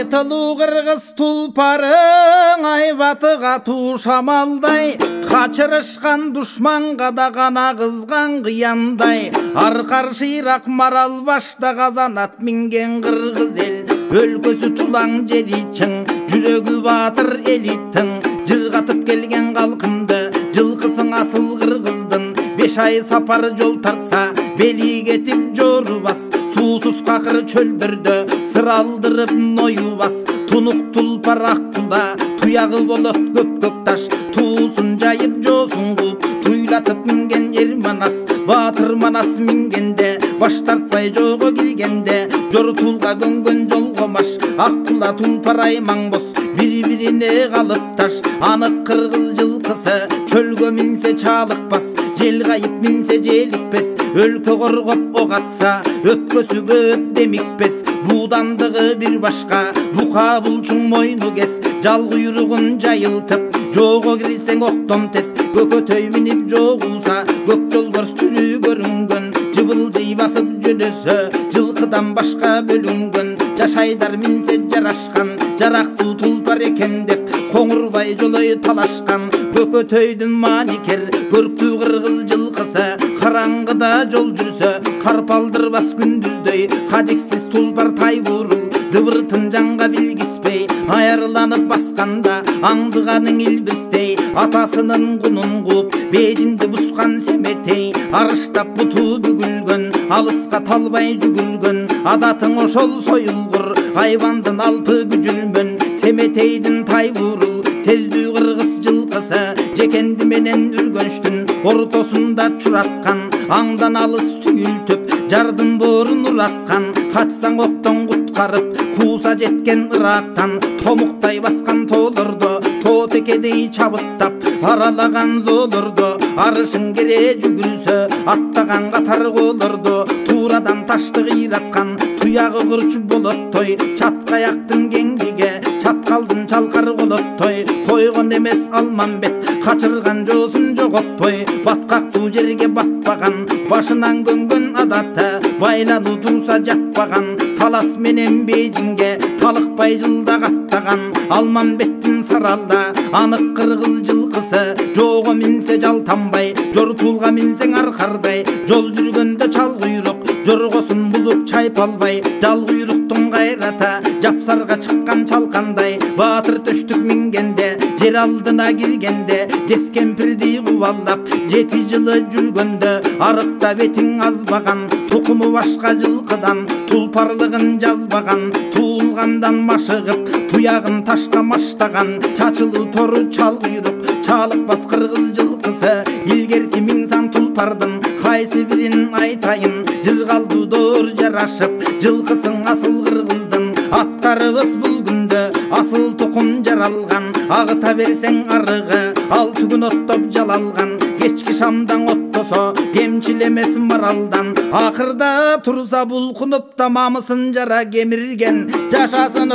Айтылу қырғыз тұлпарың айбатыға ту шамалдай, қачырышқан дұшманға да ғана қызған қияңдай. Арқар ширақ марал башта қазанат минген қырғыз ел, өлкөсі тулаң жеричің, жүрегі батыр элиттің. Жырғатып келген қалқынды, жылқысың асыл қырғыздың. 5 ай сапар жол тартса, бели кетіп жору бас. Сусыз қақыр чөлдірді, сыр алдырып ною бас. Тұнық тұлпар аққұла, тұяғы болот көк таш. Туысын жайып жосын қуып, туйлатып мінген ерманас. Батыр манас мінгенде, баш тартпай жоғы кіргенде. Жортулға көнгөн жол қомаш, аққұла тұлпар аймаң бос. Бір-біріне қалып таш, анық қырғыз жылқысы. Чөлгө мінсе чалықпас, жел қайып мінсе желікпес. Өлкө қорғап оғатса, өпкөсі көп демікпес. Будандығы бір башқа, бұқа бұлчың мойны кес. Жал құйрығын жайылтып, жоғы кірсең оқтом тес. Көкөтөй мініп жоғуса, көк жолбарс түрі көрінген. Жыбыл-жый басып жөнөсө, жылқыдан башқа бөлінген. Жашайдар мінсе жарашқан, жарақты тұлпар екен деп, қоңырбай жолай талашқан. Көкөтөйдің маникер, көрікті қырғыз жылқысы. Қараңғыда жол жүрсө, қарпалдырбас күндүздөй. Қадексіз тұлпар тай бұрыл, дыбыртын жанға білгіспей. Айырланып басқанда, аңдығаның илбістей. Атасының құнын қуып, бежінді бұсқан семетей. Арыштап бұту бүгілгін, алысқа талбай жүгілгін. Адатың ошол сойылғыр, айвандың алпы күжілмін. Семетейдің тай бұрыл, сезді қырғыз жылқысы. Жекенді менен үргөнштің, ортосында чуратқан. Аңдан алыс түйілтіп, жардың борын ұратқан. Қатсаң оқтан құтқарып, қуса жеткен ырақтан. Томықтай басқан толырды, тотекедей чабыттап. Аралаған золырды, арышын кере жүгілсі. Аттаған қатар қолырды, турадан ташты қиратқан. Туяғы құрчы болоттой, чатқаяқтың кеңдіге. Чатқалдың чалқар қолоттой, қойған емес алман бет. Қачырған жосын жоғытпой, батқақты жерге батпаған. Башынан көнгөн адаты, байлану тұрса жатпаған. Талас менен бейжінге, талықпай жылда қаттаған. Алман беттің саралда, анық қырғыз жылқысы. Жоғы мінсе жалтанбай, жортулға мінсең арқардай. Жол жүргенде чал құйрық, жорғосын бұзып чайпалбай. Жал құйрықтың қайрата, жапсарға шыққан чалқандай. Батыр төштік мінгенде, жер алдына кіргенде. Жескемпірді қуалап, 7 жылы жүргенде. Арықта бетің азбаған, тұқымы башқа жылқыдан. Тұлпарлығын жазбаған, туылғандан машығып. Туяғын ташқа маштаған, чачылы торы чал құйрық. Чалықпас қырғыз жылқысы, илгер кімің сан тұлпардың. Қайсы бірін айтайын, жырғалды дор жарашып. Жылқысың асыл қырғыздың, аттарыбыз бұл күнді. Асыл тұқым жаралған, ағыта берсең арығы. 6 күн оттап жалалған, кешкі шамдан оттосо, кемчилемес маралдан. Ақырда тұрса бұлқынып тамамысын жара кемірген. Жашасын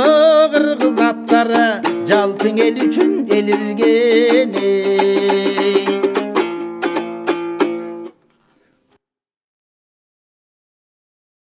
қырғыз аттары, жалпың ел үшін еліргені.